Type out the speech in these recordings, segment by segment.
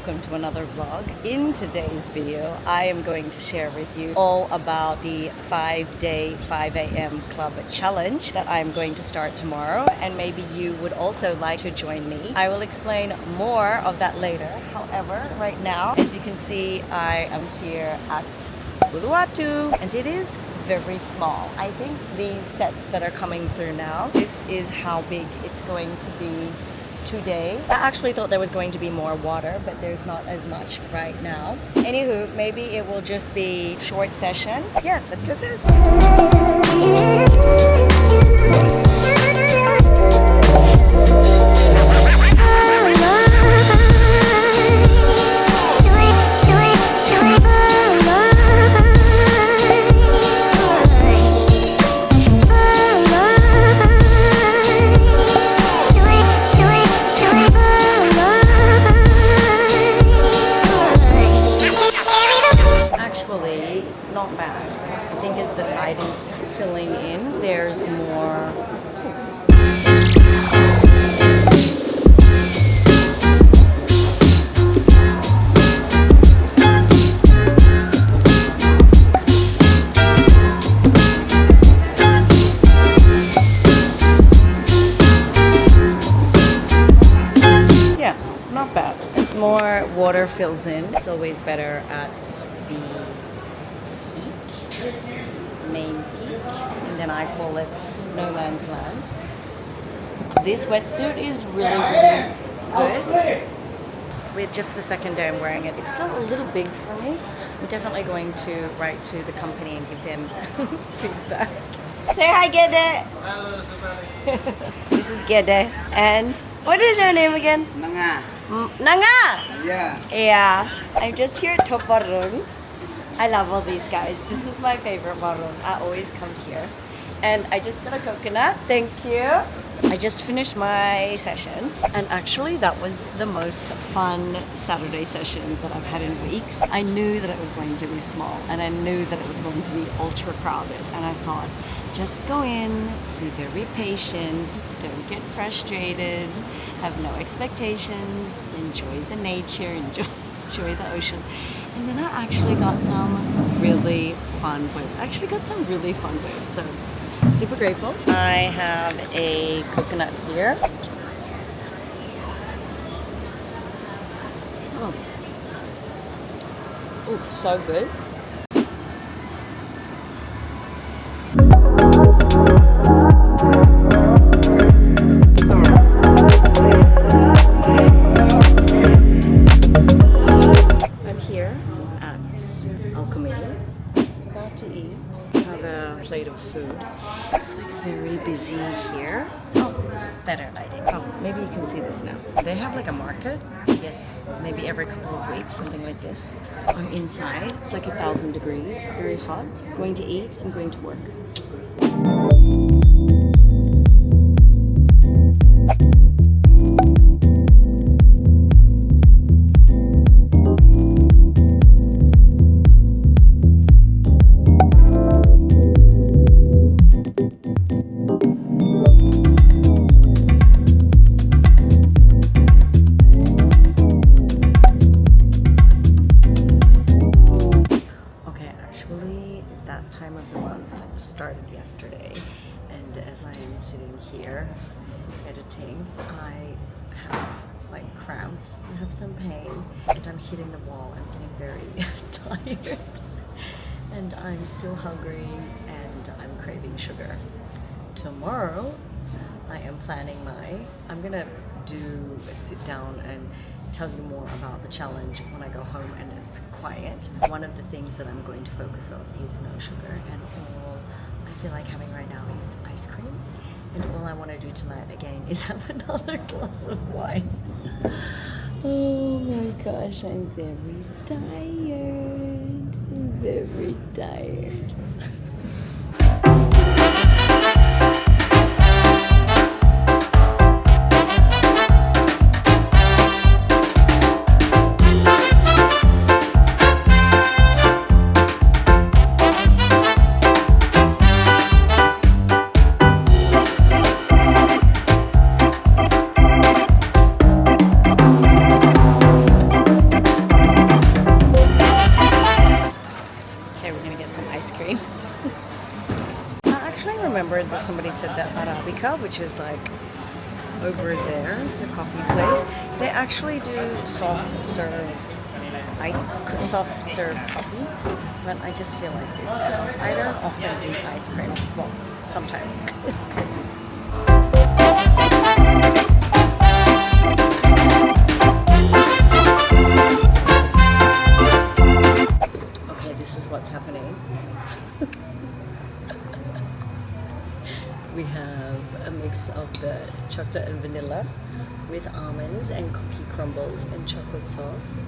welcome to another vlog. In today's video, I am going to share with you all about the 5-day 5 a.m. club challenge that I'm going to start tomorrow, and maybe you would also like to join me. I will explain more of that later. However, right now, as you can see, I am here at Uluwatu, and it is very small. I think these sets that are coming through now, this is how big it's going to be today. I actually thought there was going to be more water, but there's not as much right now. Anywho, maybe it will just be short session. Yes, let's go sis. Not bad. I think as the tide is filling in, there's more. Yeah, not bad. As more water fills in, it's always better at the main peak, and then I call it no man's land. This wetsuit is really good. With just the second day I'm wearing it, it's still a little big for me. I'm definitely going to write to the company and give them feedback. Say hi, Gede. Hello, Safari. This is Gede. And what is your name again? Nanga. Nanga? Yeah. Yeah. I'm just here at Toparung. I love all these guys. This is my favorite warung. I always come here. And I just got a coconut. Thank you. I just finished my session, and actually that was the most fun Saturday session that I've had in weeks. I knew that it was going to be small, and I knew that it was going to be ultra crowded, and I thought, just go in, be very patient, don't get frustrated, have no expectations, enjoy the nature, enjoy the ocean. And then I actually got some really fun waves. So I'm super grateful. I have a coconut here. Oh, so good. Plate of food. It's like very busy here. Oh, better lighting. Oh, maybe you can see this now. They have like a market, I guess maybe every couple of weeks, something like this. I'm inside. It's like 1,000 degrees, very hot. Going to eat and going to work. Started yesterday, and as I am sitting here editing, I have like cramps, I have some pain, and I'm hitting the wall. I'm getting very tired, and I'm still hungry, and I'm craving sugar. Tomorrow I am planning I'm gonna do a sit down and tell you more about the challenge when I go home and it's quiet. One of the things that I'm going to focus on is no sugar, and all I feel like having right now is ice cream, and all I want to do tonight again is have another glass of wine. Oh my gosh, I'm very tired. I'm very tired. which is like over there, the coffee place. They actually do soft serve coffee, but I just feel like this. I don't often eat ice cream. Well, sometimes. Okay, this is what's happening. We have a mix of the chocolate and vanilla with almonds and cookie crumbles and chocolate sauce.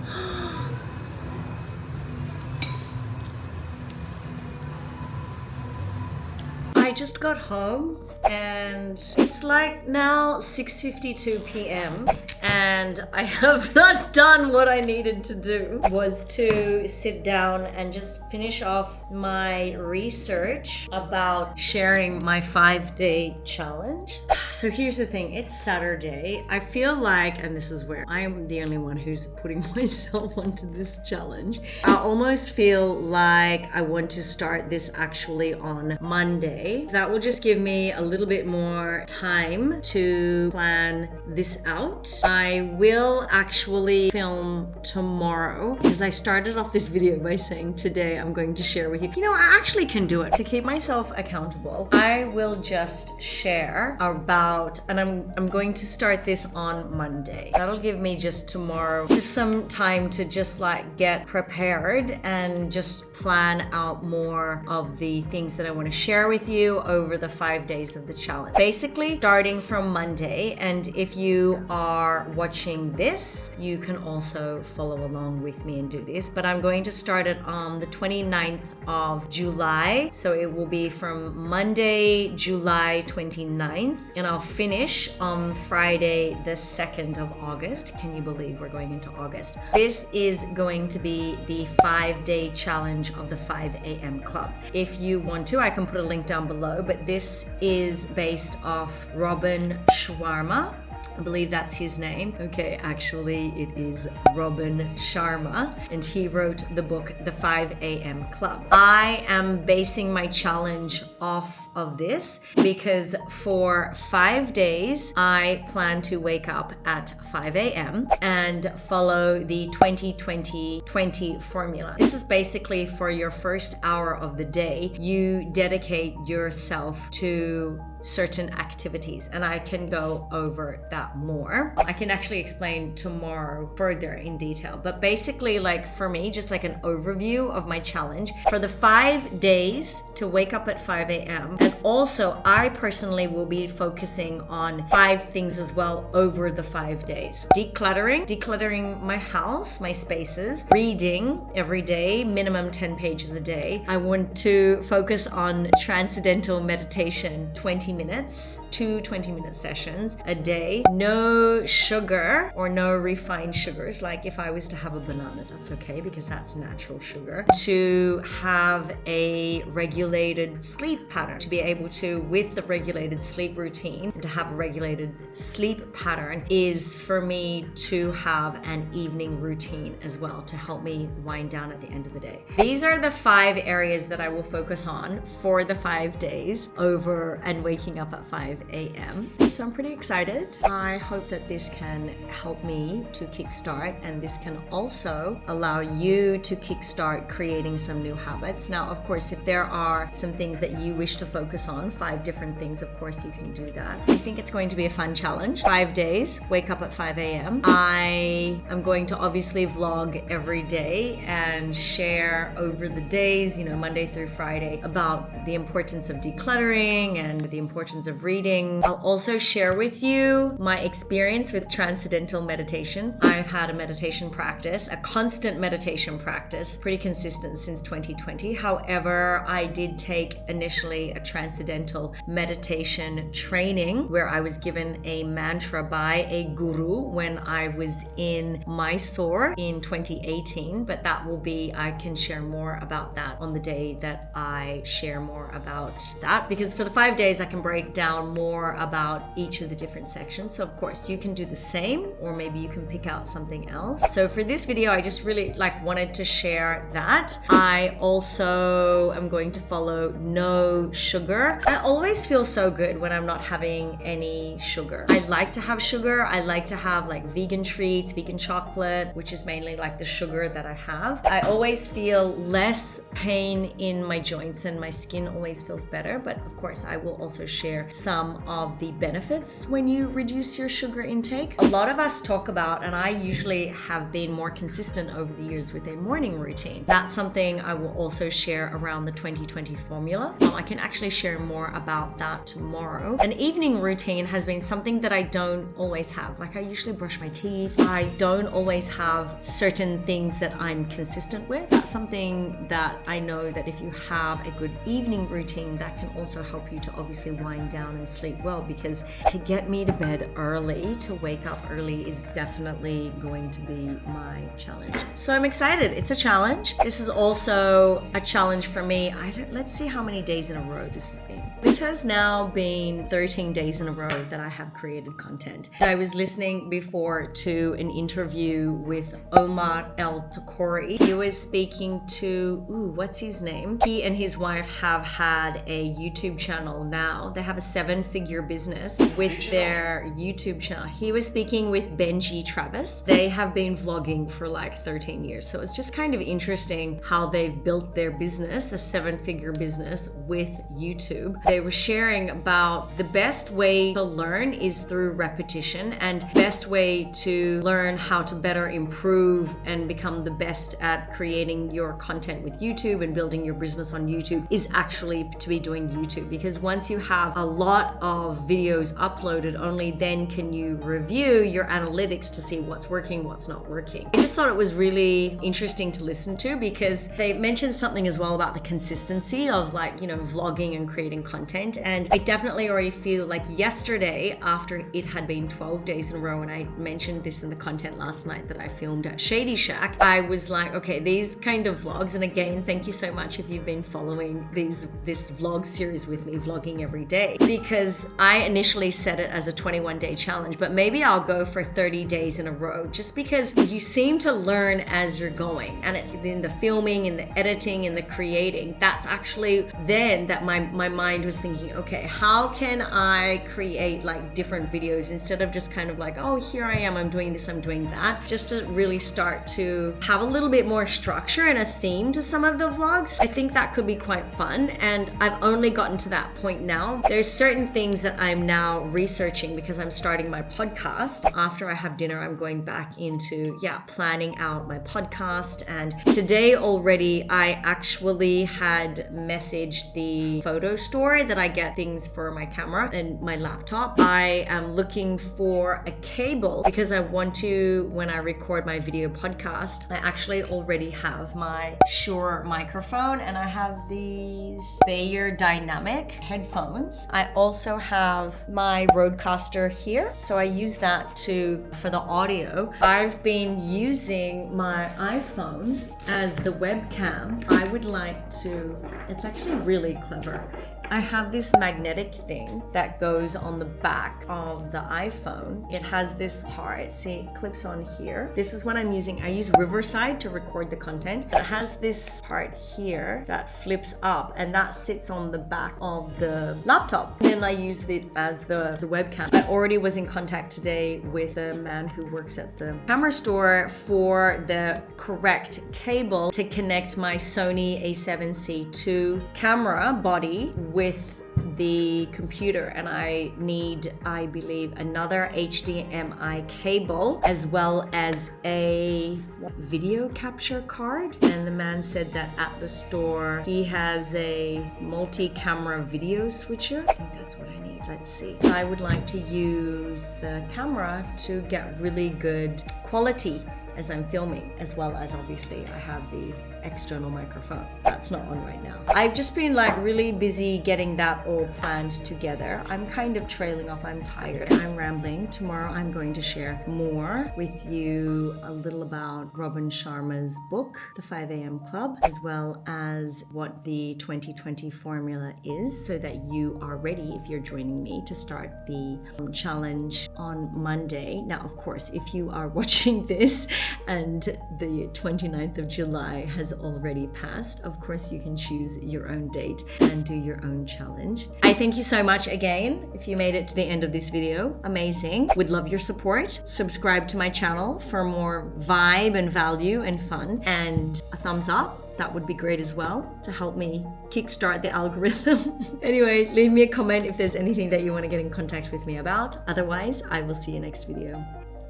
I just got home and it's like now 6:52 p.m. and I have not done what I needed to do, was to sit down and just finish off my research about sharing my 5-day challenge. So here's the thing, it's Saturday. I feel like, and this is where I'm the only one who's putting myself onto this challenge, I almost feel like I want to start this actually on Monday. That will just give me a little bit more time to plan this out. I will actually film tomorrow because I started off this video by saying today I'm going to share with you. You know, I actually can do it. To keep myself accountable, I will just share about, and I'm going to start this on Monday. That'll give me just tomorrow, just some time to just like get prepared and just plan out more of the things that I want to share with you over the 5 days of the challenge. Basically, starting from Monday, and if you are watching this, you can also follow along with me and do this, but I'm going to start it on the 29th of July. So it will be from Monday, July 29th, and I'll finish on Friday, the 2nd of August. Can you believe we're going into August? This is going to be the 5-day challenge of the 5 a.m. club. If you want to, I can put a link down below, but this is based off Sharma. I believe that's his name. Okay, actually it is Sharma, and he wrote the book The 5 a.m. Club. I am basing my challenge off of this because for 5 days I plan to wake up at 5 a.m. and follow the 20-20-20 formula. This is basically for your first hour of the day, you dedicate yourself to certain activities, and I can go over that more. I can actually explain tomorrow further in detail, but basically, like for me, just like an overview of my challenge for the 5 days to wake up at 5 a.m. And also I personally will be focusing on 5 things as well over the 5 days. Decluttering my house, my spaces, reading every day, minimum 10 pages a day. I want to focus on transcendental meditation, 20 minutes, 2 20-minute sessions a day. No sugar or no refined sugars. Like if I was to have a banana, that's okay because that's natural sugar. To have a regulated sleep pattern, to be able to, with the regulated sleep routine, and to have a regulated sleep pattern is for me to have an evening routine as well to help me wind down at the end of the day. These are the 5 areas that I will focus on for the 5 days over and waking up at 5 a.m. So I'm pretty excited. I hope that this can help me to kickstart, and this can also allow you to kickstart creating some new habits. Now, of course, if there are some things that you wish to focus on, 5 different things, of course you can do that. I think it's going to be a fun challenge. 5 days, wake up at 5 a.m. I am going to obviously vlog every day and share over the days, you know, Monday through Friday, about the importance of decluttering and the importance of reading. I'll also share with you my experience with transcendental meditation. I've had a meditation practice, a constant meditation practice, pretty consistent since 2020. However, I did take initially a transcendental meditation training where I was given a mantra by a guru when I was in Mysore in 2018, but that will be, I can share more about that on the day that I share more about that, because for the 5 days I can can break down more about each of the different sections. So of course you can do the same, or maybe you can pick out something else. So for this video, I just really wanted to share that. I also am going to follow no sugar. I always feel so good when I'm not having any sugar. I like to have sugar. I like to have like vegan treats, vegan chocolate, which is mainly like the sugar that I have. I always feel less pain in my joints and my skin always feels better. But of course, I will also share some of the benefits when you reduce your sugar intake. A lot of us talk about, and I usually have been more consistent over the years with a morning routine. That's something I will also share around the 2020 formula. I can actually share more about that tomorrow. An evening routine has been something that I don't always have. Like I usually brush my teeth. I don't always have certain things that I'm consistent with. That's something that I know that if you have a good evening routine, that can also help you to obviously wind down and sleep well, because to get me to bed early, to wake up early is definitely going to be my challenge. So I'm excited. It's a challenge. This is also a challenge for me. Let's see how many days in a row this has been. This has now been 13 days in a row that I have created content. I was listening before to an interview with Omar El Takori. He was speaking to, what's his name? He and his wife have had a YouTube channel now. They have a 7-figure business with their YouTube channel. He was speaking with Benji Travis. They have been vlogging for like 13 years. So it's just kind of interesting how they've built their business, the 7-figure business, with YouTube. They were sharing about the best way to learn is through repetition, and best way to learn how to better improve and become the best at creating your content with YouTube and building your business on YouTube is actually to be doing YouTube, because once you have a lot of videos uploaded, only then can you review your analytics to see what's working, what's not working. I just thought it was really interesting to listen to, because they mentioned something as well about the consistency of vlogging and creating content. And I definitely already feel like yesterday, after it had been 12 days in a row, and I mentioned this in the content last night that I filmed at Shady Shack, I was like, okay, these kind of vlogs, and again, thank you so much if you've been following this vlog series with me, vlogging every day, because I initially set it as a 21-day challenge, but maybe I'll go for 30 days in a row, just because you seem to learn as you're going, and it's in the filming, in the editing, in the creating. That's actually then that my mind was thinking, okay, how can I create like different videos instead of just kind of like, oh, here I am, I'm doing this, I'm doing that, just to really start to have a little bit more structure and a theme to some of the vlogs. I think that could be quite fun, and I've only gotten to that point now. There's certain things that I'm now researching because I'm starting my podcast. After I have dinner, I'm going back into planning out my podcast, and today already I actually had messaged the photo store that I get things for my camera and my laptop. I am looking for a cable because I want to, when I record my video podcast, I actually already have my Shure microphone, and I have these Bayer Dynamic headphones. I also have my Rodecaster here, so I use that for the audio. I've been using my iPhone as the webcam. I would like to, it's actually really clever. I have this magnetic thing that goes on the back of the iPhone. It has this part, see, it clips on here. This is what I'm using. I use Riverside to record the content. It has this part here that flips up, and that sits on the back of the laptop. Then I use it as the webcam. I already was in contact today with a man who works at the camera store for the correct cable to connect my Sony a7C II camera body with the computer, and I need, I believe, another HDMI cable as well as a video capture card. And the man said that at the store he has a multi-camera video switcher. I think that's what I need. Let's see. So I would like to use the camera to get really good quality as I'm filming, as well as obviously I have the external microphone. That's not on right now. I've just been like really busy getting that all planned together. I'm kind of trailing off. I'm tired. I'm rambling. Tomorrow I'm going to share more with you, a little about Robin Sharma's book, The 5 a.m. Club, as well as what the 2020 formula is, so that you are ready, if you're joining me, to start the challenge on Monday. Now, of course, if you are watching this and the 29th of July has already passed, of course you can choose your own date and do your own challenge. I thank you so much again. If you made it to the end of this video, amazing. Would love your support. Subscribe to my channel for more vibe and value and fun, and a thumbs up. That would be great as well to help me kickstart the algorithm. Anyway, leave me a comment if there's anything that you want to get in contact with me about. Otherwise, I will see you next video.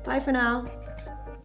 Bye for now.